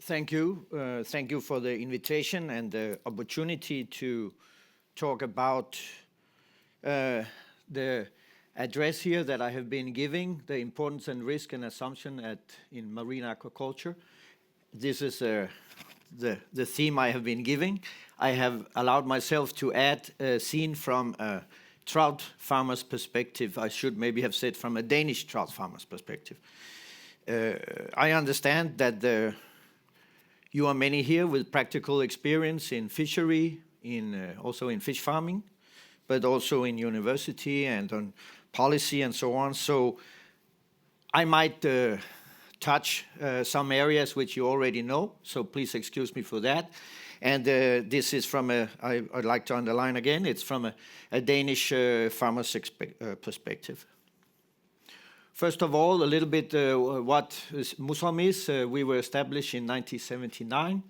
Thank you. Thank you for the invitation and the opportunity to talk about the address here that I have been giving, the importance and risk and assumption in marine aquaculture. This is the theme I have been giving. I have allowed myself to add a scene from a trout farmer's perspective. I should maybe have said from a Danish trout farmer's perspective. I understand that you are many here with practical experience in fishery, also in fish farming, but also in university and on policy and so on. So I might touch some areas which you already know, so please excuse me for that. And this is from I'd like to underline again, it's from a Danish farmer's perspective. First of all, a little bit what Musom is. We were established in 1979.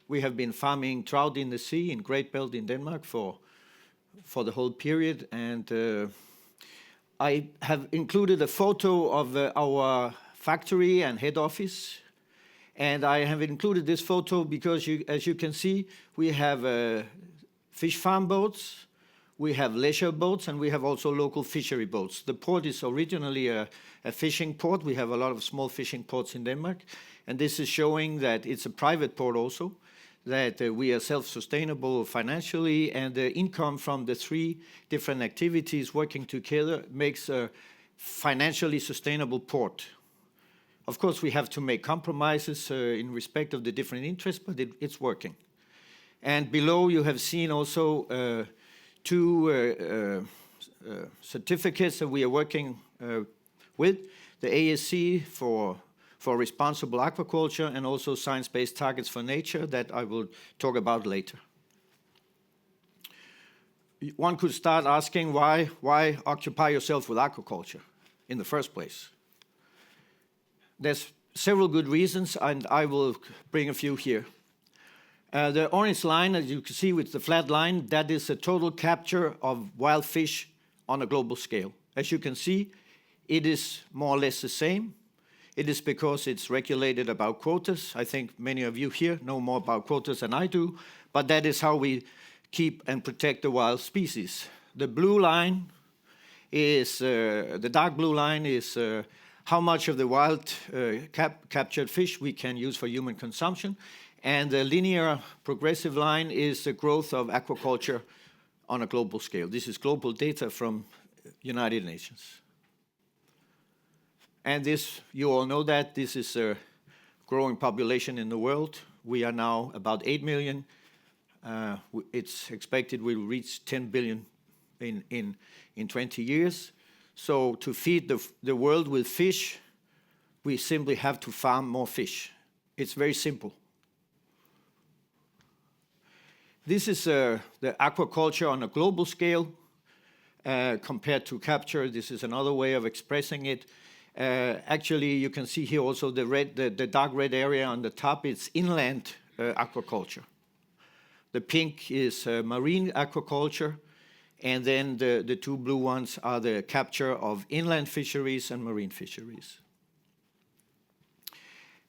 We have been farming trout in the sea in Great Belt in Denmark for the whole period. And I have included a photo of our factory and head office. And I have included this photo because, as you can see, we have fish farm boats, we have leisure boats, and we have also local fishery boats. The port is originally a fishing port. We have a lot of small fishing ports in Denmark. And this is showing that it's a private port also, that we are self-sustainable financially, and the income from the three different activities working together makes a financially sustainable port. Of course, we have to make compromises in respect of the different interests, but it's working. And below you have seen also two certificates that we are working with, the ASC for responsible aquaculture and also science-based targets for nature that I will talk about later. One could start asking why occupy yourself with aquaculture in the first place? There's several good reasons, and I will bring a few here. The orange line, as you can see with the flat line, that is the total capture of wild fish on a global scale. As you can see, it is more or less the same. It is because it's regulated about quotas. I think many of you here know more about quotas than I do, but that is how we keep and protect the wild species. The blue line is, the dark blue line is how much of the wild captured fish we can use for human consumption. And the linear progressive line is the growth of aquaculture on a global scale. This is global data from United Nations. And this, you all know that this is a growing population in the world. We are now about 8 million. It's expected we'll reach 10 billion in 20 years. So to feed the world with fish, we simply have to farm more fish. It's very simple. This is the aquaculture on a global scale compared to capture. This is another way of expressing it. Actually, you can see here also the dark red area on the top. It's inland aquaculture. The pink is marine aquaculture, and then the two blue ones are the capture of inland fisheries and marine fisheries.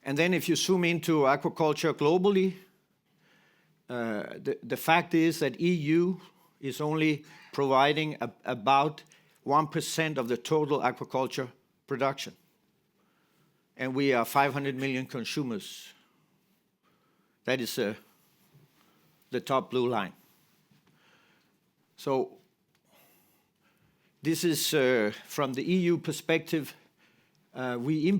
And then if you zoom into aquaculture globally, the fact is that EU is only providing about 1% of the total aquaculture production. And we are 500 million consumers. That is the top blue line. So this is from the EU perspective. We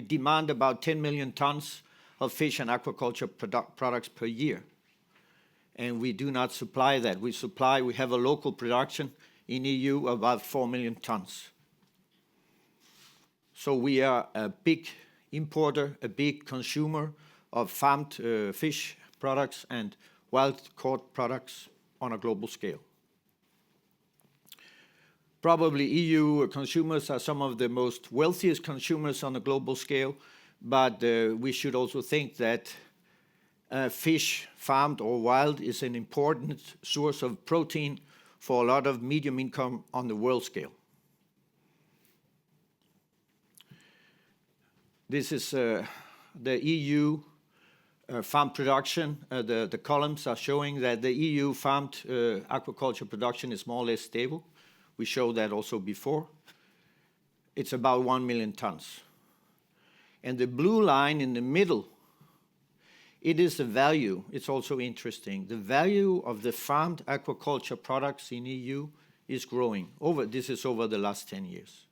demand about 10 million tons of fish and aquaculture products per year. And we do not supply that. We have a local production in EU of about 4 million tons. So we are a big importer, a big consumer of farmed fish products and wild-caught products on a global scale. Probably EU consumers are some of the most wealthiest consumers on a global scale, but we should also think that fish farmed or wild is an important source of protein for a lot of medium income on the world scale. This is the EU farm production. The columns are showing that the EU farmed aquaculture production is more or less stable. We showed that also before. It's about 1 million tons. And the blue line in the middle, it is the value. It's also interesting. The value of the farmed aquaculture products in EU is growing. This is over the last 10 years.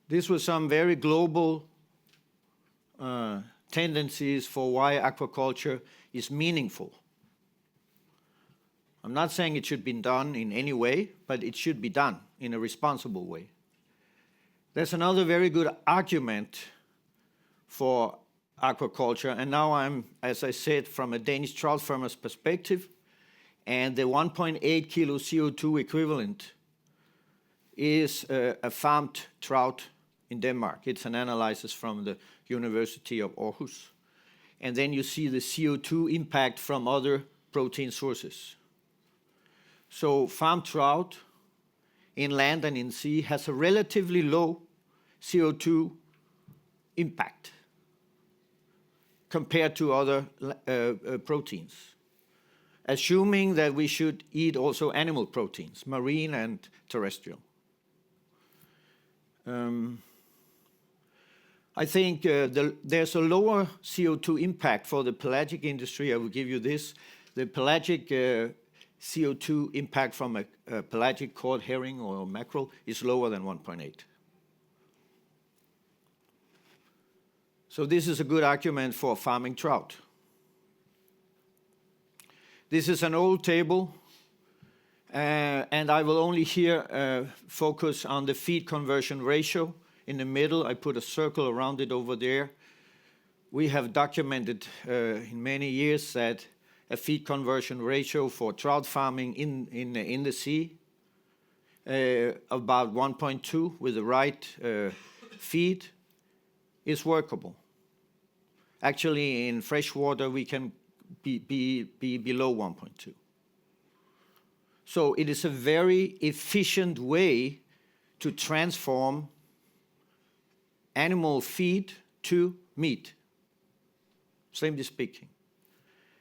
These were some very global tendencies for why aquaculture is meaningful. I'm not saying it should be done in any way, but it should be done in a responsible way. There's another very good argument for aquaculture, and now I'm, as I said, from a Danish trout farmer's perspective, and the 1.8 kilo CO2 equivalent is a farmed trout in Denmark. It's an analysis from the University of Aarhus. And then you see the CO2 impact from other protein sources. So farmed trout in land and in sea has a relatively low CO2 impact compared to other proteins, assuming that we should eat also animal proteins, marine and terrestrial. I think there's a lower CO2 impact for the pelagic industry. I will give you this. The pelagic CO2 impact from a pelagic cod herring or mackerel is lower than 1.8. So this is a good argument for farming trout. This is an old table, and I will only here focus on the feed conversion ratio. In the middle, I put a circle around it over there. We have documented in many years that a feed conversion ratio for trout farming in the sea, about 1.2 with the right feed, is workable. Actually, in freshwater, we can be below 1.2. So it is a very efficient way to transform animal feed to meat, simply speaking.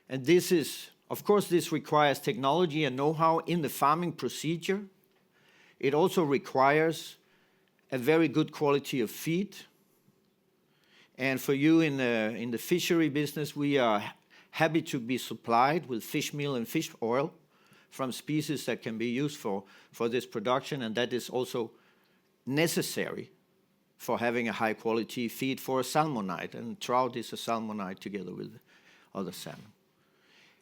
And this is, of course, this requires technology and know-how in the farming procedure. It also requires a very good quality of feed. And for you in the fishery business, we are happy to be supplied with fish meal and fish oil from species that can be used for this production, and that is also necessary for having a high quality feed for a salmonid, and trout is a salmonid together with other salmon.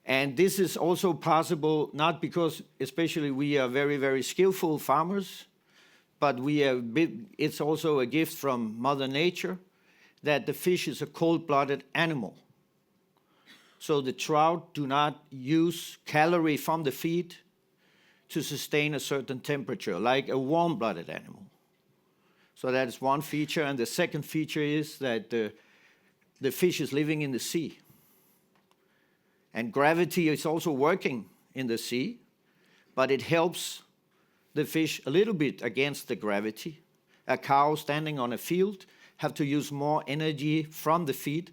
And this is also possible not because especially we are very, very skillful farmers, but it's also a gift from Mother Nature that the fish is a cold-blooded animal. So the trout do not use calorie from the feed to sustain a certain temperature, like a warm-blooded animal. So that is one feature. And the second feature is that the fish is living in the sea. And gravity is also working in the sea, but it helps the fish a little bit against the gravity. A cow standing on a field have to use more energy from the feed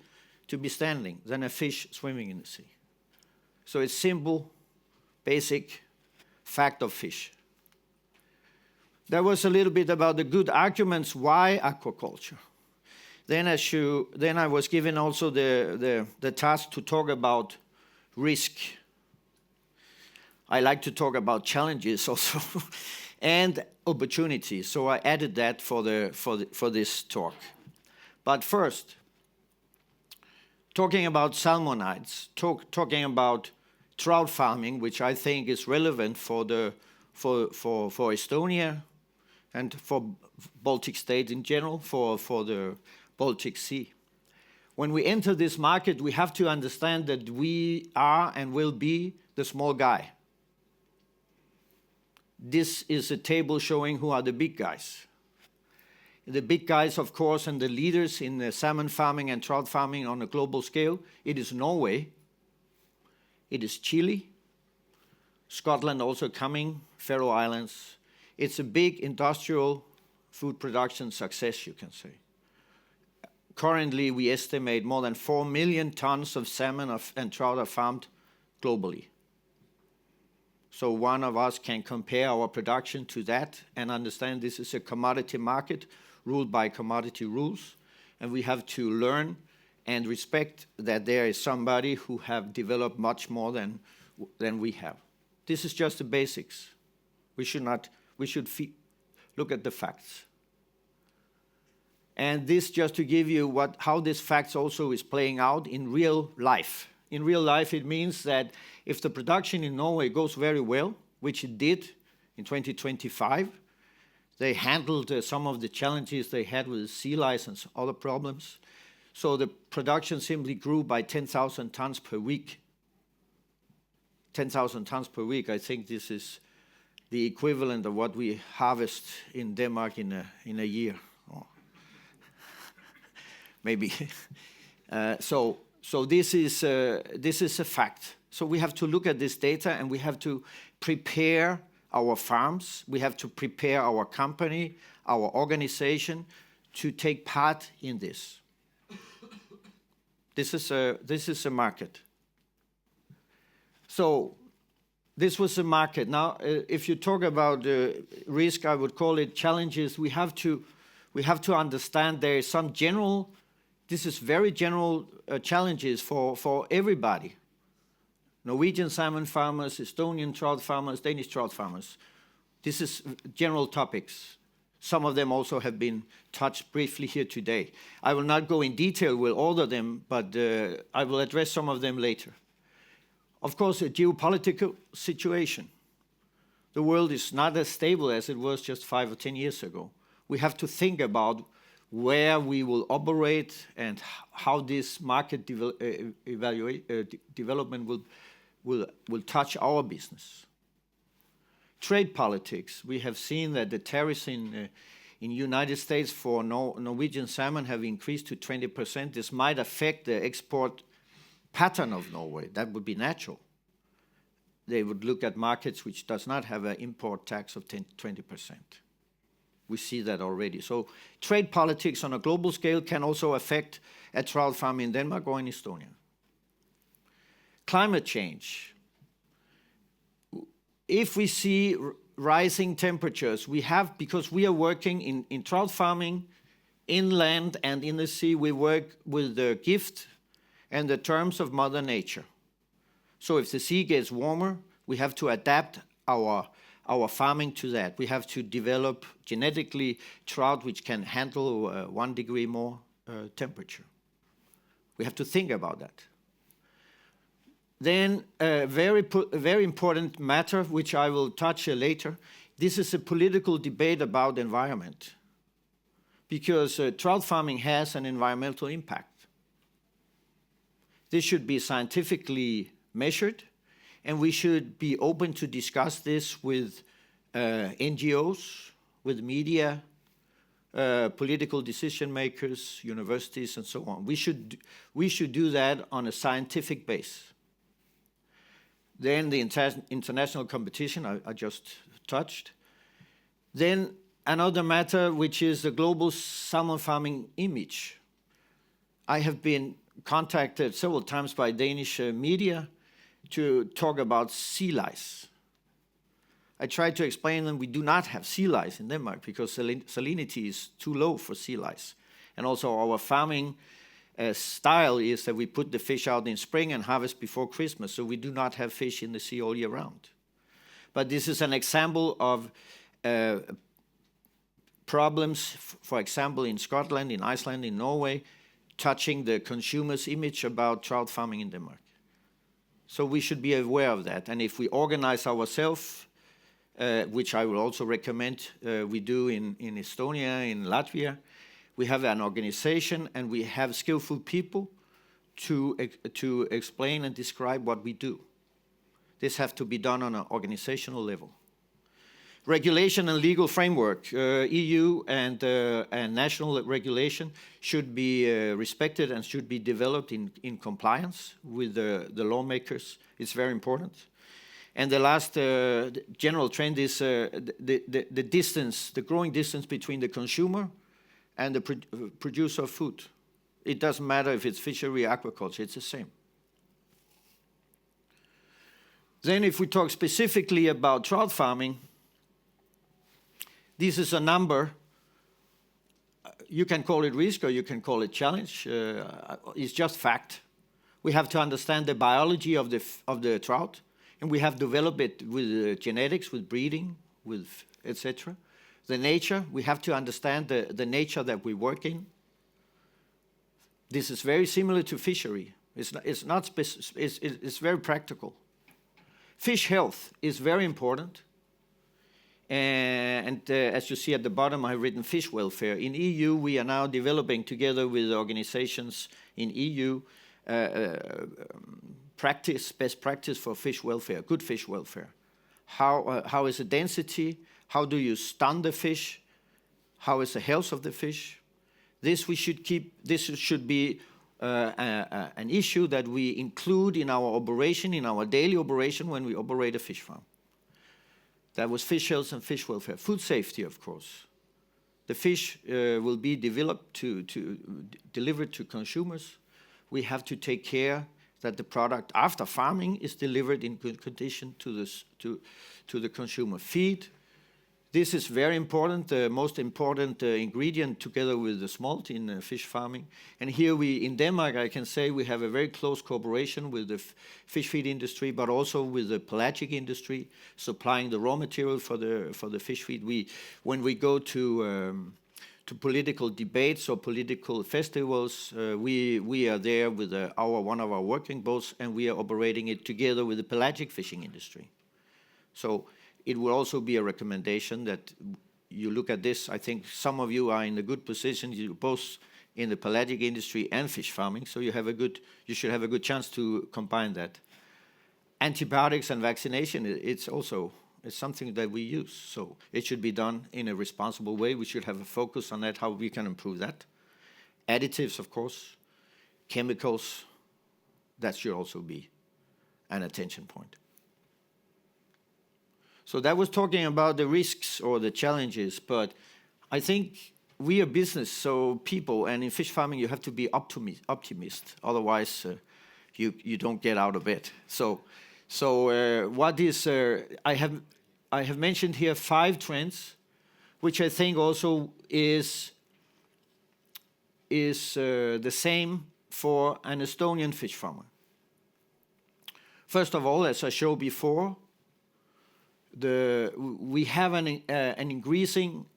to be standing than a fish swimming in the sea. So it's simple, basic fact of fish. That was a little bit about the good arguments why aquaculture. Then I was given also the task to talk about risk. I like to talk about challenges also and opportunities. So I added that for this talk. But first, talking about salmonids, talking about trout farming, which I think is relevant for Estonia and for Baltic states in general, for the Baltic Sea. When we enter this market, we have to understand that we are and will be the small guy. This is a table showing who are the big guys. The big guys, of course, and the leaders in the salmon farming and trout farming on a global scale, it is Norway, it is Chile, Scotland also coming, Faroe Islands, It's a big industrial food production success, you can say. Currently, we estimate more than 4 million tons of salmon and trout are farmed globally. So one of us can compare our production to that and understand this is a commodity market ruled by commodity rules, and we have to learn and respect that there is somebody who have developed much more than we have. This is just the basics. We should look at the facts. And this just to give you how this facts also is playing out in real life. In real life, it means that if the production in Norway goes very well, which it did in 2025, they handled some of the challenges they had with sea lice and other problems. So the production simply grew by 10,000 tons per week. 10,000 tons per week, I think this is the equivalent of what we harvest in Denmark in a year. Maybe. So this is a fact. So we have to look at this data and we have to prepare our farms. We have to prepare our company, our organization to take part in this. This is a market. So this was a market. Now, if you talk about risk, I would call it challenges. We have to understand there is some general. This is very general challenges for everybody. Norwegian salmon farmers, Estonian trout farmers, Danish trout farmers. This is general topics. Some of them also have been touched briefly here today. I will not go in detail with all of them, but I will address some of them later. Of course, a geopolitical situation. The world is not as stable as it was just 5 or 10 years ago. We have to think about where we will operate and how this market development will touch our business. Trade politics. We have seen that the tariffs in United States for Norwegian salmon have increased to 20%. This might affect the export pattern of Norway. That would be natural. They would look at markets which does not have an import tax of 20%. We see that already. So trade politics on a global scale can also affect a trout farm in Denmark or in Estonia. Climate change. If we see rising temperatures, because we are working in trout farming, inland and in the sea, we work with the gift and the terms of Mother Nature. So if the sea gets warmer, we have to adapt our farming to that. We have to develop genetically trout which can handle 1 degree more temperature. We have to think about that. Then a very important matter, which I will touch later, this is a political debate about environment. Because trout farming has an environmental impact. This should be scientifically measured, and we should be open to discuss this with NGOs, with media, political decision makers, universities, and so on. We should do that on a scientific base. Then the international competition I just touched. Then another matter, which is the global salmon farming image. I have been contacted several times by Danish media to talk about sea lice. I tried to explain them we do not have sea lice in Denmark because salinity is too low for sea lice. And also our farming style is that we put the fish out in spring and harvest before Christmas, so we do not have fish in the sea all year round. But this is an example of problems, for example, in Scotland, in Iceland, in Norway, touching the consumer's image about trout farming in Denmark. So we should be aware of that. And if we organize ourselves, which I will also recommend we do in Estonia, in Latvia, we have an organization and we have skillful people to explain and describe what we do. This has to be done on an organizational level. Regulation and legal framework, EU and national regulation should be respected and should be developed in compliance with the lawmakers. It's very important. And the last general trend is the distance, the growing distance between the consumer and the producer of food. It doesn't matter if it's fishery or aquaculture, it's the same. Then if we talk specifically about trout farming, this is a number. You can call it risk or you can call it challenge. It's just fact. We have to understand the biology of the trout, and we have developed it with genetics, with breeding, with etc. The nature, we have to understand the nature that we work in. This is very similar to fishery. It's very practical. Fish health is very important. And as you see at the bottom, I've written fish welfare. In EU, we are now developing together with organizations in EU best practice for fish welfare, good fish welfare. How is the density? How do you stun the fish? How is the health of the fish? This we should keep. This should be an issue that we include in our operation, in our daily operation when we operate a fish farm. That was fish health and fish welfare. Food safety, of course. The fish will be developed delivered to consumers. We have to take care that the product after farming is delivered in good condition to the consumer. Feed. This is very important, the most important ingredient together with the smolt in fish farming. And here in Denmark, I can say we have a very close cooperation with the fish feed industry, but also with the pelagic industry, supplying the raw material for the fish feed. When we go to political debates or political festivals, we are there with one of our working boats, and we are operating it together with the pelagic fishing industry. So it will also be a recommendation that you look at this. I think some of you are in a good position, both in the pelagic industry and fish farming, so you should have a good chance to combine that. Antibiotics and vaccination, it's something that we use, so it should be done in a responsible way. We should have a focus on that, how we can improve that. Additives, of course, chemicals, that should also be an attention point. So that was talking about the risks or the challenges, but I think we are business, so people, and in fish farming you have to be optimist, otherwise you don't get out of bed. So what is I have mentioned here 5 trends, which I think also is the same for an Estonian fish farmer. First of all, as I showed before, we have an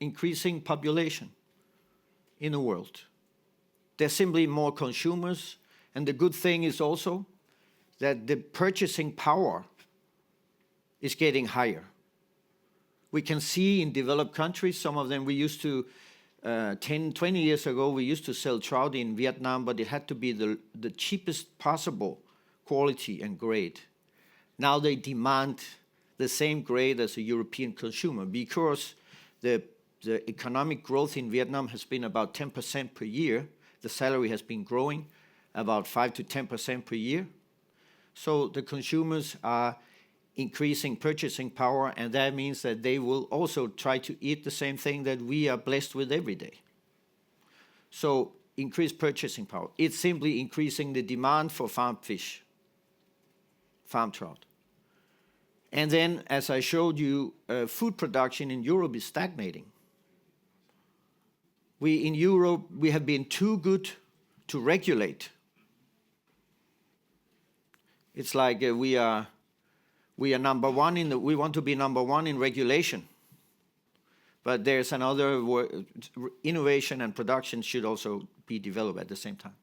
increasing population in the world. There's simply more consumers, and the good thing is also that the purchasing power is getting higher. We can see in developed countries, some of them we used to, 10, 20 years ago, we used to sell trout in Vietnam, but it had to be the cheapest possible quality and grade. Now they demand the same grade as a European consumer, because the economic growth in Vietnam has been about 10% per year. The salary has been growing about 5 to 10% per year. So the consumers are increasing purchasing power, and that means that they will also try to eat the same thing that we are blessed with every day. So increased purchasing power. It's simply increasing the demand for farm fish, farm trout. And then, as I showed you, food production in Europe is stagnating. In Europe, we have been too good to regulate. It's like we are number one we want to be number one in regulation. But there's another innovation and production should also be developed at the same time.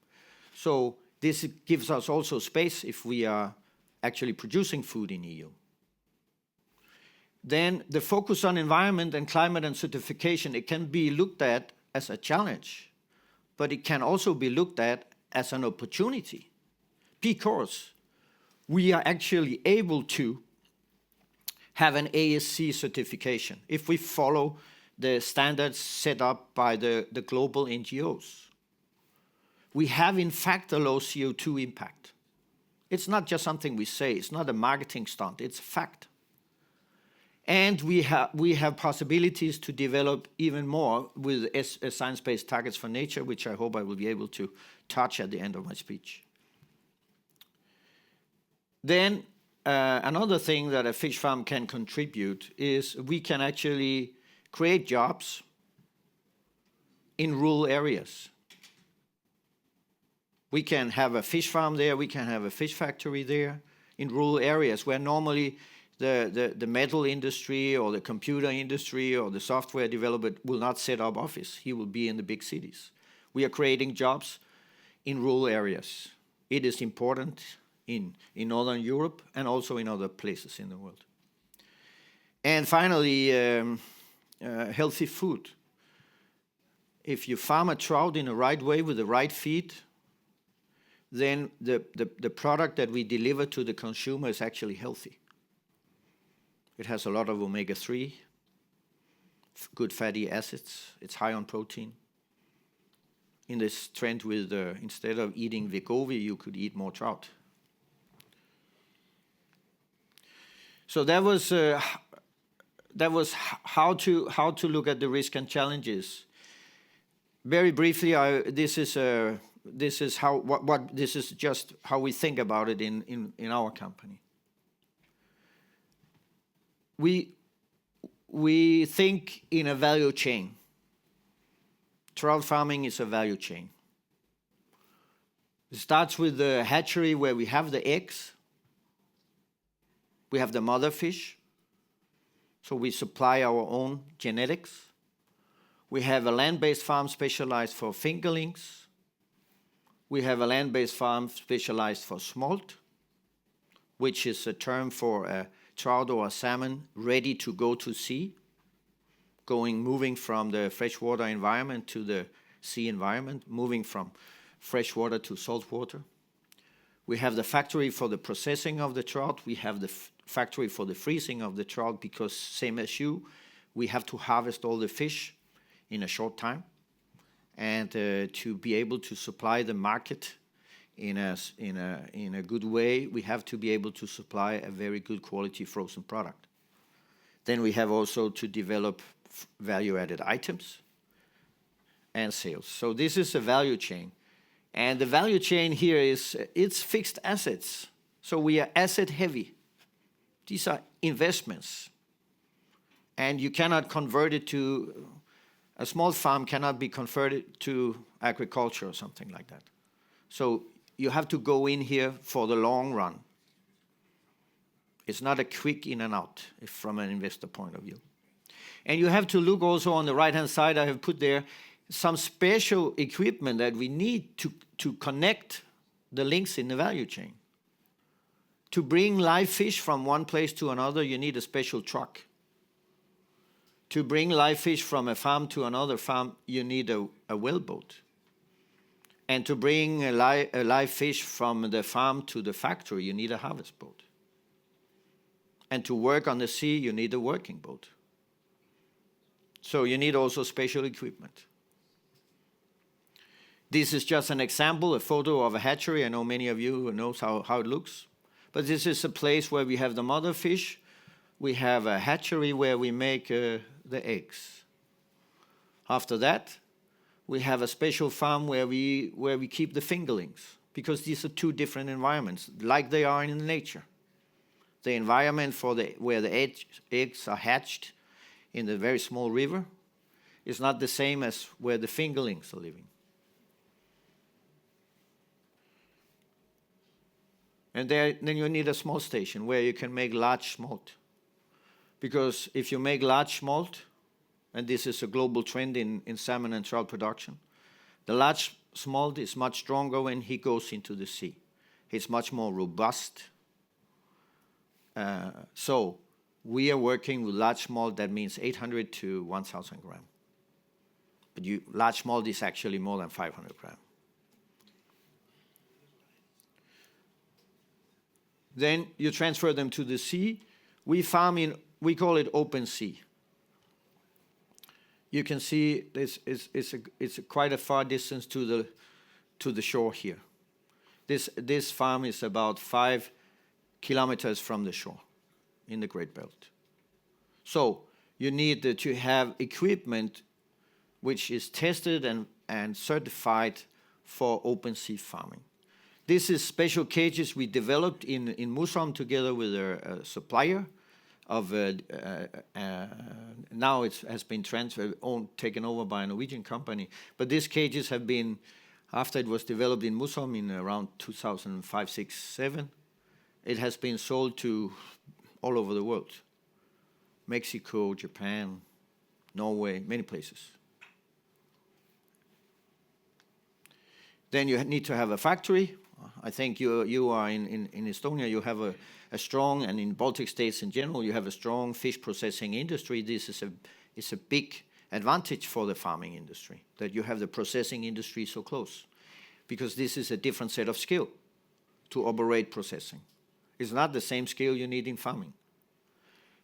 So this gives us also space if we are actually producing food in EU. Then the focus on environment and climate and certification, it can be looked at as a challenge, but it can also be looked at as an opportunity, because we are actually able to have an ASC certification if we follow the standards set up by the global NGOs. We have in fact a low CO2 impact. It's not just something we say. It's not a marketing stunt. It's a fact. And we have possibilities to develop even more with science-based targets for nature, which I hope I will be able to touch at the end of my speech. Then another thing that a fish farm can contribute is we can actually create jobs in rural areas. We can have a fish farm there, we can have a fish factory there in rural areas where normally the metal industry or the computer industry or the software developer will not set up office. He will be in the big cities. We are creating jobs in rural areas. It is important in Northern Europe and also in other places in the world. And finally, healthy food. If you farm a trout in the right way with the right feed, then the product that we deliver to the consumer is actually healthy. It has a lot of omega-3, good fatty acids. It's high on protein. In this trend with instead of eating Wegovy, you could eat more trout. So that was how to look at the risk and challenges. Very briefly, this is just how we think about it in our company. We think in a value chain. Trout farming is a value chain. It starts with the hatchery where we have the eggs. We have the mother fish. So we supply our own genetics. We have a land-based farm specialized for fingerlings. We have a land-based farm specialized for smolt, which is a term for a trout or a salmon ready to go to sea, moving from the freshwater environment to the sea environment, moving from freshwater to saltwater. We have the factory for the processing of the trout. We have the factory for the freezing of the trout because, same as you, we have to harvest all the fish in a short time. And to be able to supply the market in a good way, we have to be able to supply a very good quality frozen product. Then we have also to develop value-added items and sales. So this is a value chain. And the value chain here it's fixed assets. So we are asset heavy. These are investments. And you cannot convert it to, a small farm cannot be converted to aquaculture or something like that. So you have to go in here for the long run. It's not a quick in and out from an investor point of view. And you have to look also on the right-hand side, I have put there some special equipment that we need to connect the links in the value chain. To bring live fish from one place to another, you need a special truck. To bring live fish from a farm to another farm, you need a wellboat. And to bring a live fish from the farm to the factory, you need a harvest boat. And to work on the sea, you need a working boat. So you need also special equipment. This is just an example, a photo of a hatchery. I know many of you knows how it looks. But this is a place where we have the mother fish. We have a hatchery where we make the eggs. After that, we have a special farm where we keep the fingerlings, because these are two different environments, like they are in nature. The environment where the eggs are hatched in the very small river is not the same as where the fingerlings are living. And then you need a smolt station where you can make large smolt. Because if you make large smolt, and this is a global trend in salmon and trout production, the large smolt is much stronger when he goes into the sea. It's much more robust. So we are working with large smolt, that means 800 to 1,000 grams. But large smolt is actually more than 500 grams. Then you transfer them to the sea. We farm in, we call it open sea. You can see it's quite a far distance to the shore here. This farm is about 5 kilometers from the shore in the Great Belt. So you need to have equipment which is tested and certified for open sea farming. This is special cages we developed in Musholm together with a supplier of, now it has been transferred, taken over by a Norwegian company. But these cages have been, after it was developed in Musholm in around 2005, 6, 7, it has been sold to all over the world. Mexico, Japan, Norway, many places. Then you need to have a factory. I think you are in Estonia, you have a strong, and in Baltic states in general, you have a strong fish processing industry. This is a big advantage for the farming industry, that you have the processing industry so close, because this is a different set of skill to operate processing. It's not the same skill you need in farming.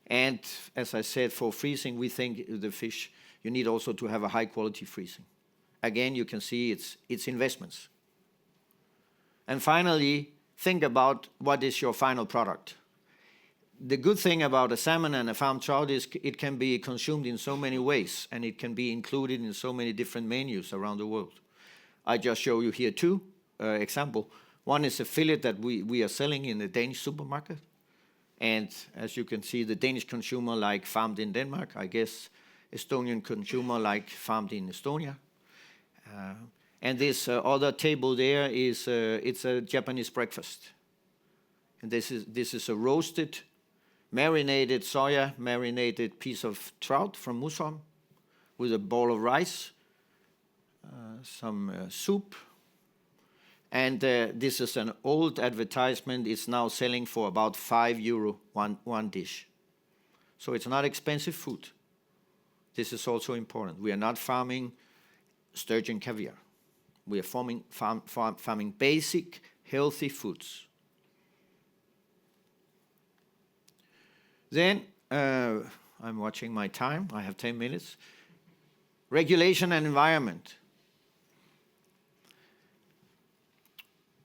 And as I said, for freezing, we think the fish, you need also to have a high quality freezing. Again, you can see it's investments. And finally, think about what is your final product. The good thing about a salmon and a farm trout is it can be consumed in so many ways, and it can be included in so many different menus around the world. I just show you here two examples. One is a fillet that we are selling in the Danish supermarket. And as you can see, the Danish consumer like farmed in Denmark. I guess Estonian consumer like farmed in Estonia. And this other table there is it's a Japanese breakfast. And this is a roasted, marinated soya, marinated piece of trout from Musholm with a bowl of rice, some soup. And this is an old advertisement. It's now selling for about €5 one dish. So it's not expensive food. This is also important. We are not farming sturgeon caviar. We are farming basic, healthy foods. Then, I'm watching my time. I have 10 minutes. Regulation and environment.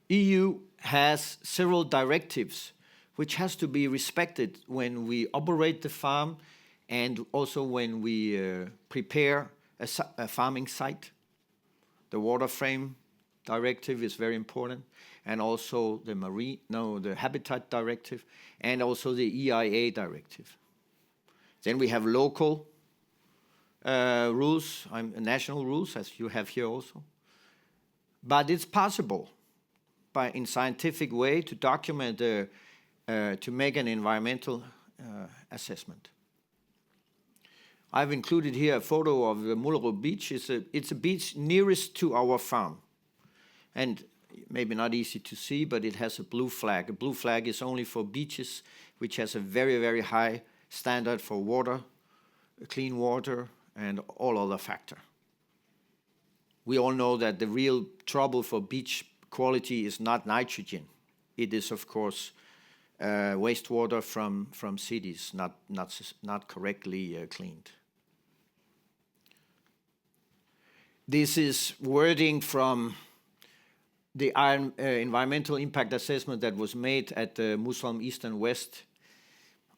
EU has several directives which has to be respected when we operate the farm and also when we prepare a farming site. The water frame directive is very important, and also the habitat directive, and also the EIA directive. Then we have local rules, national rules, as you have here also. But it's possible in scientific way to document, to make an environmental assessment. I've included here a photo of the Mullerup Beach. It's a beach nearest to our farm. And maybe not easy to see, but it has a blue flag. A blue flag is only for beaches which has a very, very high standard for water, clean water, and all other factors. We all know that the real trouble for beach quality is not nitrogen. It is, of course, wastewater from cities not correctly cleaned. This is wording from the environmental impact assessment that was made at Musholm East and West.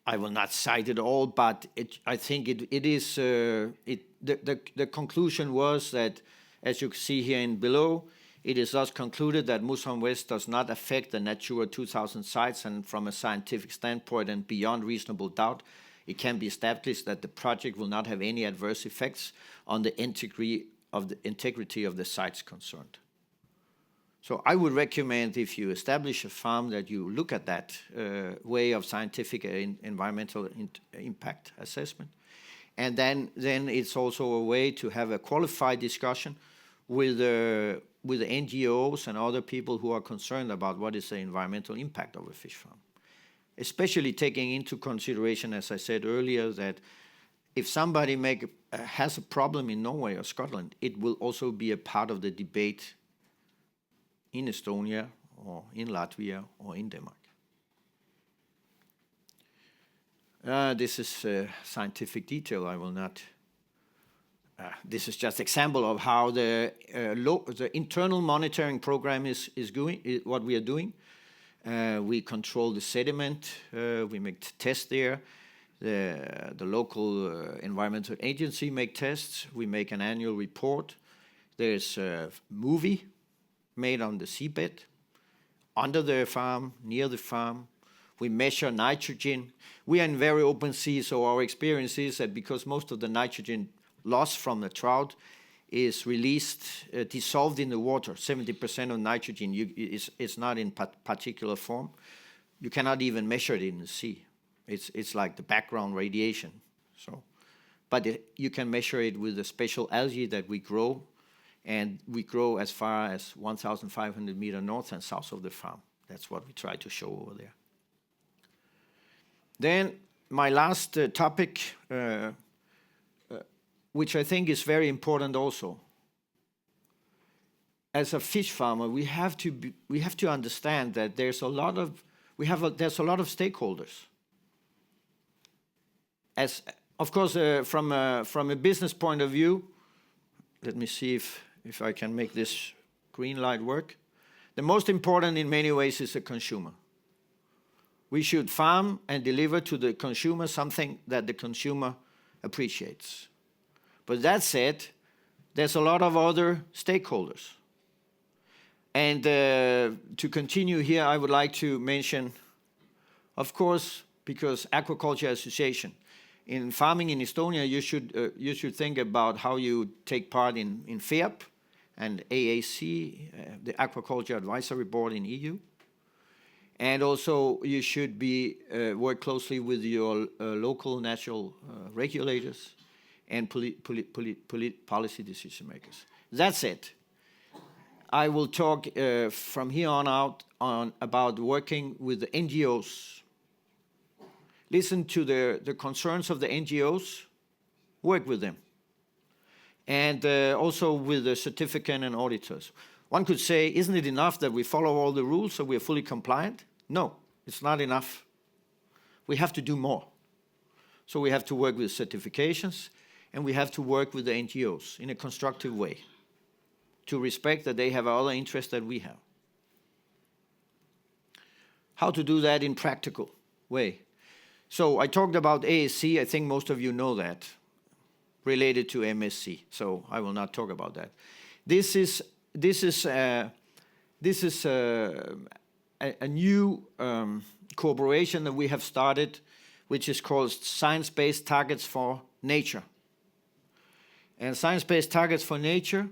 I will not cite it all, but I think the conclusion was that, as you see here in below, it is thus concluded that Musholm West does not affect the Natura 2000 sites, and from a scientific standpoint and beyond reasonable doubt, it can be established that the project will not have any adverse effects on the integrity of the sites concerned. So I would recommend, if you establish a farm, that you look at that way of scientific environmental impact assessment. And then it's also a way to have a qualified discussion with the NGOs and other people who are concerned about what is the environmental impact of a fish farm. Especially taking into consideration, as I said earlier, that if somebody has a problem in Norway or Scotland, it will also be a part of the debate in Estonia or in Latvia or in Denmark. This is scientific detail. I will not this is just example of how the internal monitoring program is going, what we are doing. We control the sediment, we make tests there. The local environmental agency make tests. We make an annual report. There's a movie made on the seabed, under the farm, near the farm. We measure nitrogen. We are in very open sea, so our experience is that because most of the nitrogen loss from the trout is released, dissolved in the water, 70% of nitrogen is not in particular form. You cannot even measure it in the sea. It's like the background radiation. So, but you can measure it with the special algae that we grow, and we grow as far as 1,500 meters north and south of the farm. That's what we try to show over there. Then my last topic, which I think is very important also. As a fish farmer, we have to understand that there's a lot of stakeholders. As of course, from a business point of view, let me see if I can make this green light work. The most important in many ways is the consumer. We should farm and deliver to the consumer something that the consumer appreciates. But that said, there's a lot of other stakeholders. And to continue here, I would like to mention, of course, because Aquaculture Association, in farming in Estonia, you should think about how you take part in FEAP and AAC, the Aquaculture Advisory Board in EU. And also you should work closely with your local national regulators and policy decision makers. That's it. I will talk from here on out about working with the NGOs. Listen to the concerns of the NGOs, work with them. And also with the certificate and auditors. One could say, isn't it enough that we follow all the rules so we're fully compliant? No, it's not enough. We have to do more. So we have to work with certifications, and we have to work with the NGOs in a constructive way to respect that they have other interests that we have. How to do that in practical way? So I talked about ASC, I think most of you know that, related to MSC, so I will not talk about that. This is a new cooperation that we have started, which is called Science-Based Targets for Nature. And Science-Based Targets for Nature,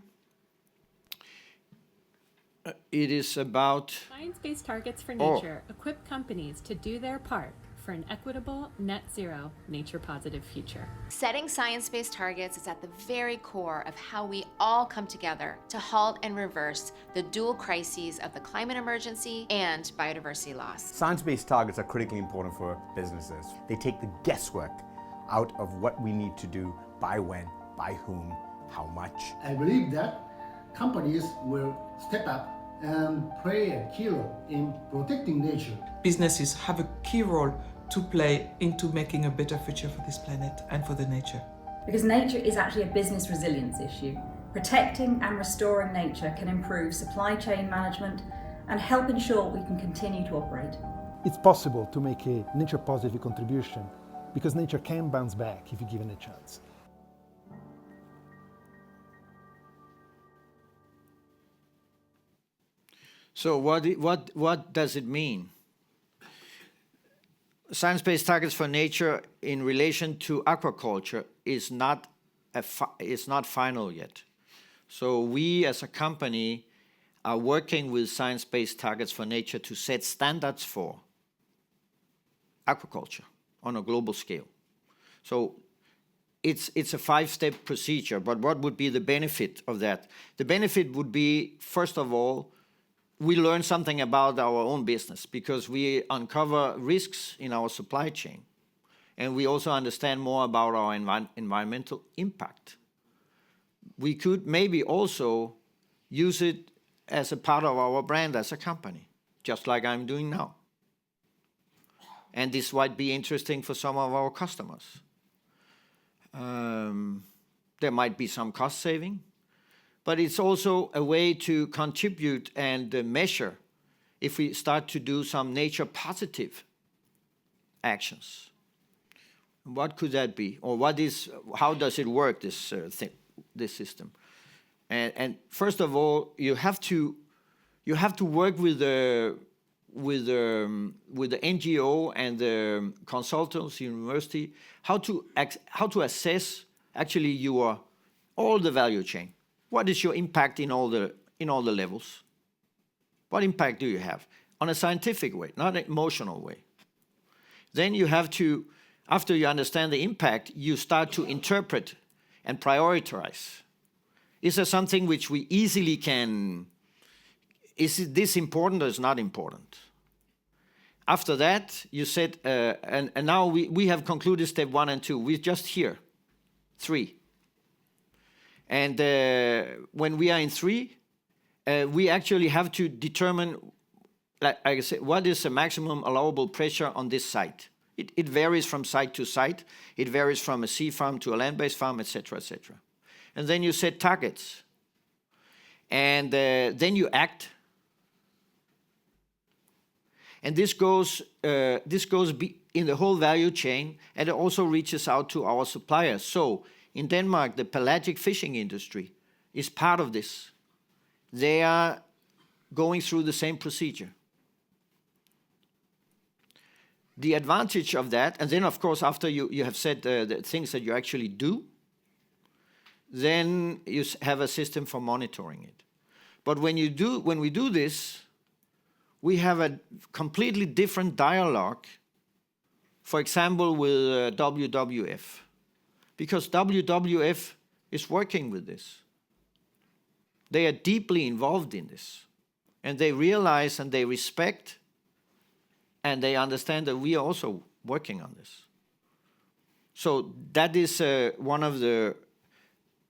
it is about... Science-Based Targets for Nature equip companies to do their part for an equitable, net zero, nature-positive future. Setting science-based targets is at the very core of how we all come together to halt and reverse the dual crises of the climate emergency and biodiversity loss. Science-based targets are critically important for businesses. They take the guesswork out of what we need to do, by when, by whom, how much. I believe that companies will step up and play a key role in protecting nature. Businesses have a key role to play into making a better future for this planet and for the nature. Because nature is actually a business resilience issue. Protecting and restoring nature can improve supply chain management and help ensure we can continue to operate. It's possible to make a nature-positive contribution because nature can bounce back if you give it a chance. So what does it mean? Science-based targets for nature in relation to aquaculture is not final yet. So we as a company are working with science-based targets for nature to set standards for aquaculture on a global scale. So it's a 5-step procedure, but what would be the benefit of that? The benefit would be, first of all, we learn something about our own business because we uncover risks in our supply chain. And we also understand more about our environmental impact. We could maybe also use it as a part of our brand as a company, just like I'm doing now. And this might be interesting for some of our customers. There might be some cost saving, but it's also a way to contribute and measure if we start to do some nature positive actions. What could that be? Or how does it work, this system? And first of all, you have to work with the NGO and the consultants, university, how to assess actually all the value chain. What is your impact in all the levels? What impact do you have? On a scientific way, not an emotional way. Then you have to, after you understand the impact, you start to interpret and prioritize. Is there something which we easily can, is this important or is not important? After that, you said, and now we have concluded step 1 and 2. We're just here, 3. And when we are in 3, we actually have to determine, like I said, what is the maximum allowable pressure on this site. It varies from site to site. It varies from a sea farm to a land-based farm, etc., etc. And then you set targets. And then you act. And this goes in the whole value chain, and it also reaches out to our suppliers. So in Denmark, the pelagic fishing industry is part of this. They are going through the same procedure. The advantage of that, and then of course after you have said the things that you actually do, then you have a system for monitoring it. But when we do this, we have a completely different dialogue, for example, with WWF, because WWF is working with this. They are deeply involved in this, and they realize and they respect and they understand that we are also working on this. So that is one of the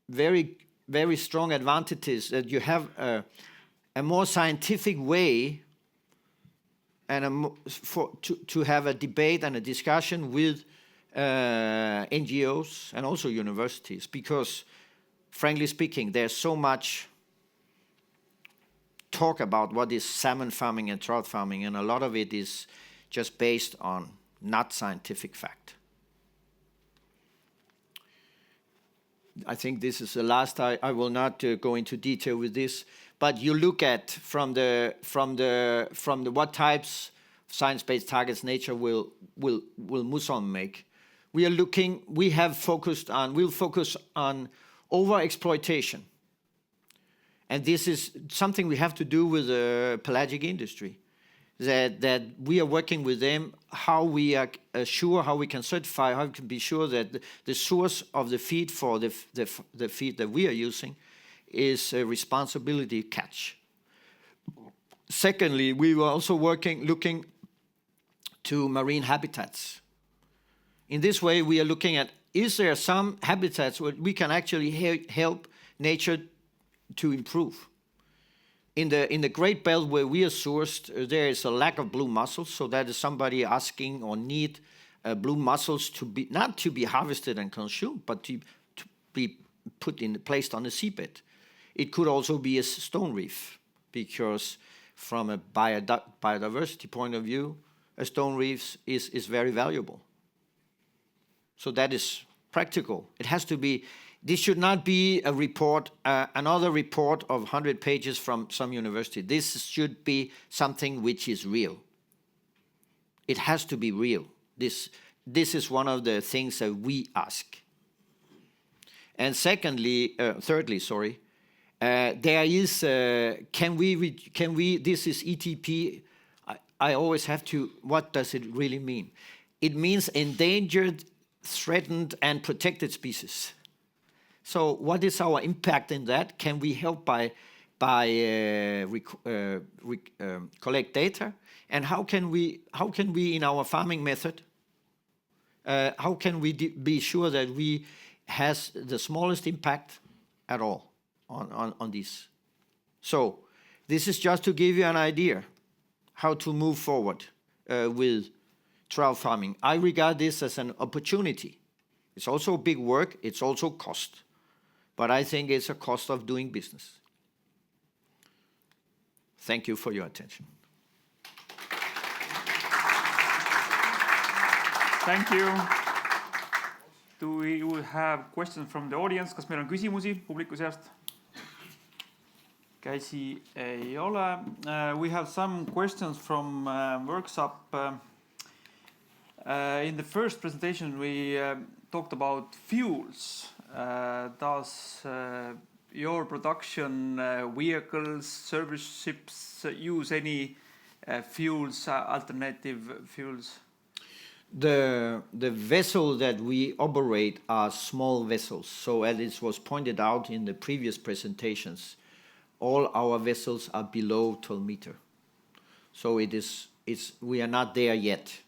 very, very strong advantages, that you have a more scientific way and to have a debate and a discussion with NGOs and also universities, because frankly speaking, there's so much talk about what is salmon farming and trout farming, and a lot of it is just based on not scientific fact. I think this is the last. I will not go into detail with this, but you look at from the what types of science-based targets nature will Muson make. We'll focus on overexploitation. And this is something we have to do with the pelagic industry, that we are working with them, how we are sure, how we can certify, how we can be sure that the source of the feed for the feed that we are using is a responsibility catch. Secondly, we were also looking to marine habitats. In this way, we are looking at, is there some habitats where we can actually help nature to improve? In the Great Belt where we are sourced, there is a lack of blue mussels, so that is somebody asking or need blue mussels not to be harvested and consumed, but to be placed on the seabed. It could also be a stone reef, because from a biodiversity point of view, a stone reef is very valuable. So that is practical. It has to be. This should not be a report, another report of 100 pages from some university. This should be something which is real. It has to be real. This is one of the things that we ask. And thirdly, there is, can we, this is ETP, I always have to, what does it really mean? It means endangered, threatened, and protected species. So what is our impact in that? Can we help by collect data? And how can we in our farming method, how can we be sure that we has the smallest impact at all on this? So this is just to give you an idea how to move forward with trout farming. I regard this as an opportunity. It's also big work, it's also cost. but I think it's a cost of doing business. Thank you for your attention. Thank you. Do we have questions from the audience? Kas meil on küsimusi publiku seast? Käsi ei ole. We have some questions from workshop. In the first presentation, we talked about fuels. Does your production vehicles, service ships use any fuels, alternative fuels? The vessel that we operate are small vessels. So as it was pointed out in the previous presentations, all our vessels are below 12 meters. So we are not there yet.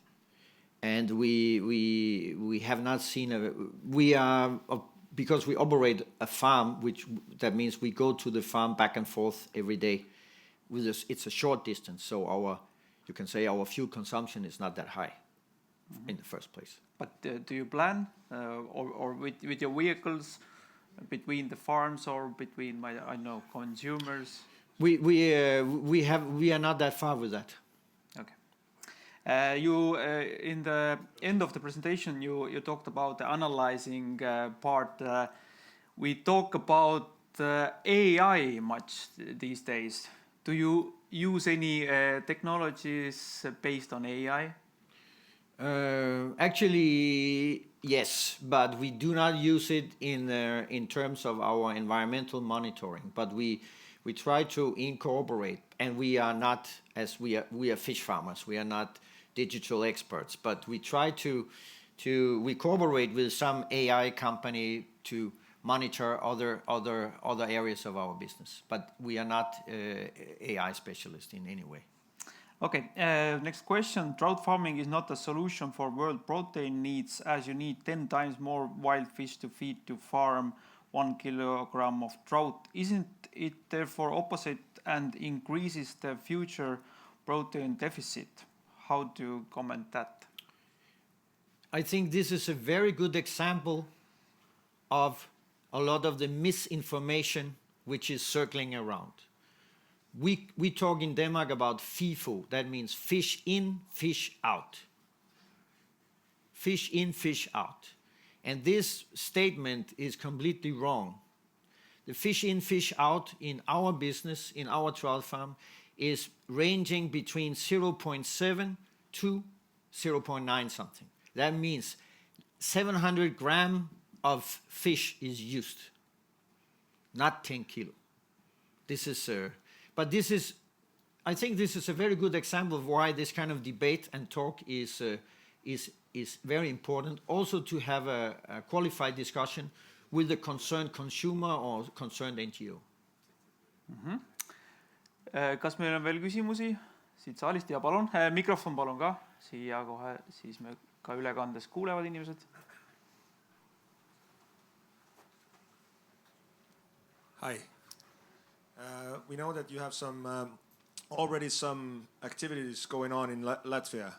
And we have not seen because we operate a farm, that means we go to the farm back and forth every day. It's a short distance, so you can say our fuel consumption is not that high in the first place. But do you plan, or with your vehicles, between the farms or between consumers? We are not that far with that. Okay. You in the end of the presentation you talked about the analyzing part. We talk about AI much these days. Do you use any technologies based on AI? Actually, yes, but we do not use it in terms of our environmental monitoring. But we try to incorporate, and we are not, as we are fish farmers. We are not digital experts, but we try we cooperate with some AI company to monitor other areas of our business. But we are not AI specialists in any way. Okay, next question. Trout farming is not a solution for world protein needs, as you need 10 times more wild fish to feed to farm 1 kilogram of trout. Isn't it therefore opposite and increases the future protein deficit? How do you comment that? I think this is a very good example of a lot of the misinformation which is circling around. We talk in Denmark about FIFO. That means fish in, fish out. Fish in, fish out. And this statement is completely wrong. The fish in, fish out in our business, in our trout farm, is ranging between 0.7 to 0.9 something. That means 700 grams of fish is used, not 10 kilo. I think this is a very good example of why this kind of debate and talk is very important. Also to have a qualified discussion with the concerned consumer or concerned NGO. Kas meil on veel küsimusi siit saalist? Ja palun, mikrofon palun ka. Siia kohe, siis me ka ülekandes kuulevad inimesed. Hi. We know that you have already some activities going on in Latvia.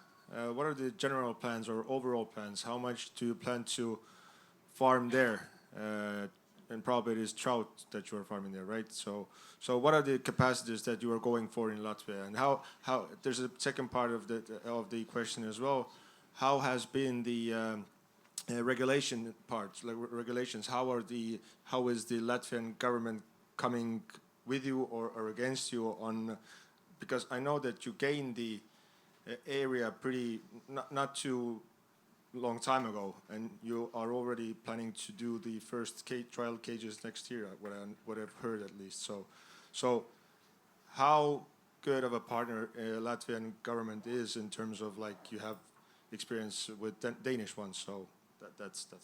What are the general plans or overall plans? How much do you plan to farm there? And probably it is trout that you are farming there, right? So what are the capacities that you are going for in Latvia? And how there's a second part of the question as well. How has been the regulation parts, like regulations? How is the Latvian government coming with you or against you on? Because I know that you gained the area pretty not too long time ago, and you are already planning to do the first trial cages next year, what I've heard at least. So how good of a partner Latvian government is in terms of, like, you have experience with Danish ones, so that's all.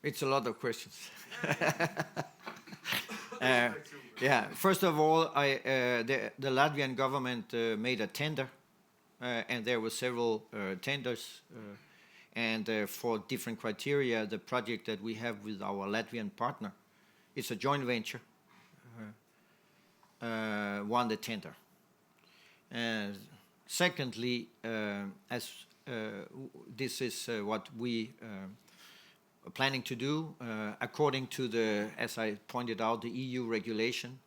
It's a lot of questions. Yeah. First of all, the Latvian government made a tender, and there were several tenders, and for different criteria. The project that we have with our Latvian partner, it's a joint venture, won the tender. Secondly, as this is what we planning to do, according to the, as I pointed out, the EU regulation,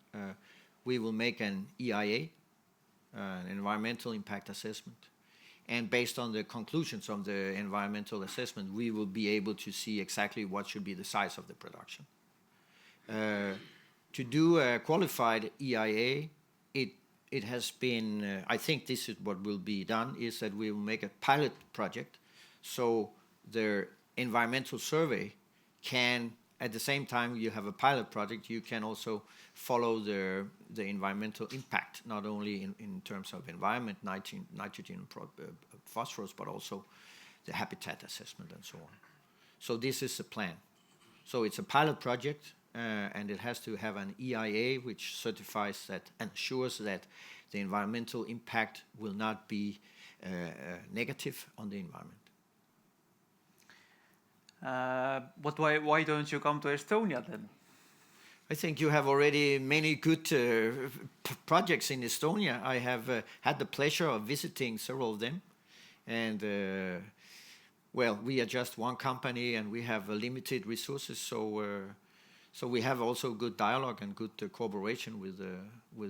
we will make an EIA, an environmental impact assessment. And based on the conclusions of the environmental assessment, we will be able to see exactly what should be the size of the production. To do a qualified EIA, it has been, I think this is what will be done, is that we will make a pilot project. So the environmental survey can, at the same time you have a pilot project, you can also follow the environmental impact, not only in terms of environment, nitrogen, phosphorus, but also the habitat assessment and so on. So this is the plan. So it's a pilot project, and it has to have an EIA which certifies that and assures that the environmental impact will not be negative on the environment. But why don't you come to Estonia then? I think you have already many good projects in Estonia. I have had the pleasure of visiting several of them. And well, we are just one company and we have limited resources. So we have also good dialogue and good cooperation with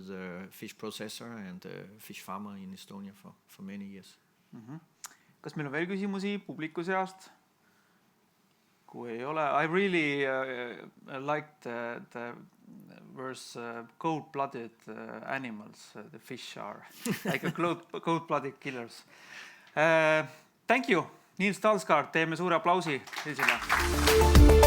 the fish processor and fish farmer in Estonia for many years. Kas meil on veel küsimusi publiku seast? Kui ei ole, I really liked the verse cold-blooded animals. The fish are like a cold-blooded killers. Thank you, Niels Dalsgaard. Teeme suure aplausi Nielsile.